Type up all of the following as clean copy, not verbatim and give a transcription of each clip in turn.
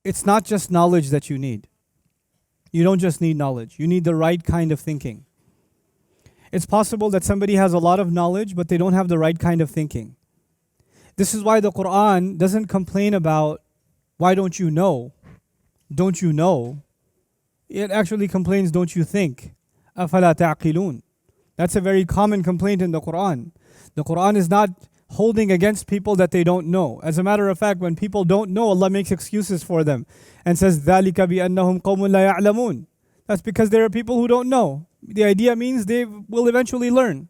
it's not just knowledge that you need. You don't just need knowledge. You need the right kind of thinking. It's possible that somebody has a lot of knowledge, but they don't have the right kind of thinking. This is why the Quran doesn't complain about, why don't you know? Don't you know? It actually complains, don't you think? أَفَلَا تَعْقِلُونَ. That's a very common complaint in the Quran. The Quran is not holding against people that they don't know. As a matter of fact, when people don't know, Allah makes excuses for them and says, ذَلِكَ بِأَنَّهُمْ قَوْمٌ لَا يَعْلَمُونَ. That's because there are people who don't know. The idea means they will eventually learn.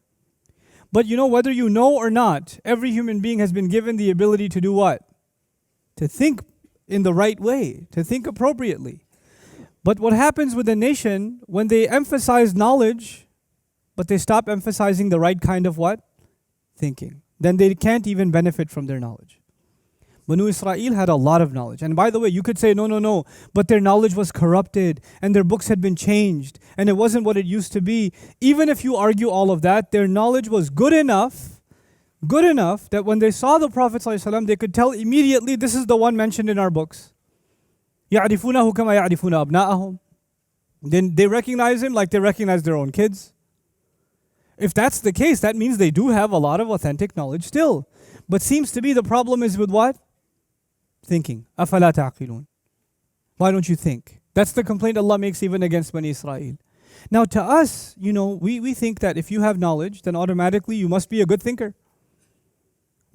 But you know, whether you know or not, every human being has been given the ability to do what? To think in the right way, to think appropriately. But what happens with a nation when they emphasize knowledge, but they stop emphasizing the right kind of what? Thinking. Then they can't even benefit from their knowledge. Bani Isra'il had a lot of knowledge. And by the way, you could say, no, but their knowledge was corrupted and their books had been changed and it wasn't what it used to be. Even if you argue all of that, their knowledge was good enough that when they saw the Prophet ﷺ, they could tell immediately, this is the one mentioned in our books. يَعْرِفُونَهُ كَمَا يَعْرِفُونَ أَبْنَاءَهُم. Then they recognize him like they recognize their own kids. If that's the case, that means they do have a lot of authentic knowledge still. But seems to be the problem is with what? Thinking. أَفَلَا تَعْقِلُونَ. Why don't you think? That's the complaint Allah makes even against Bani Isra'il. Now to us, we think that if you have knowledge, then automatically you must be a good thinker.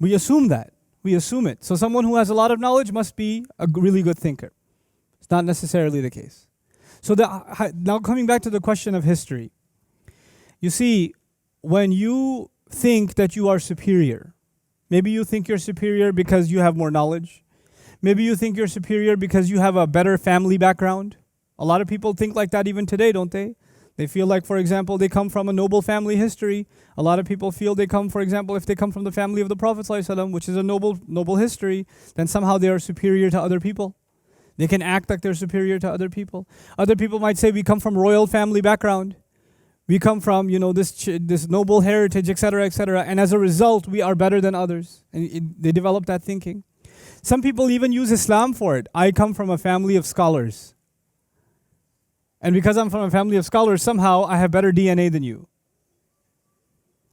We assume that. We assume it. So someone who has a lot of knowledge must be a really good thinker. It's not necessarily the case. So now coming back to the question of history. You see, when you think that you are superior, maybe you think you're superior because you have more knowledge. Maybe you think you're superior because you have a better family background. A lot of people think like that even today, don't they? They feel like, for example, they come from a noble family history. A lot of people feel they come, for example, if they come from the family of the Prophet ﷺ, which is a noble history, then somehow they are superior to other people. They can act like they're superior to other people. Other people might say we come from royal family background. We come from, this noble heritage, etc., etc. And as a result, we are better than others. And they develop that thinking. Some people even use Islam for it. I come from a family of scholars. And because I'm from a family of scholars, somehow I have better DNA than you.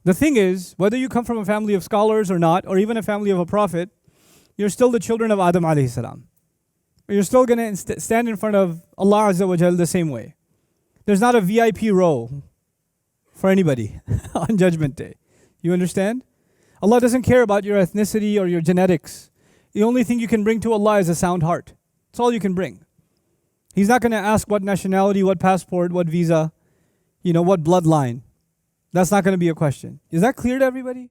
The thing is, whether you come from a family of scholars or not, or even a family of a prophet, you're still the children of Adam alayhi salam. You're still going to stand in front of Allah Azza wa Jal the same way. There's not a VIP row for anybody on Judgment Day. You understand? Allah doesn't care about your ethnicity or your genetics. The only thing you can bring to Allah is a sound heart. That's all you can bring. He's not going to ask what nationality, what passport, what visa, what bloodline. That's not going to be a question. Is that clear to everybody?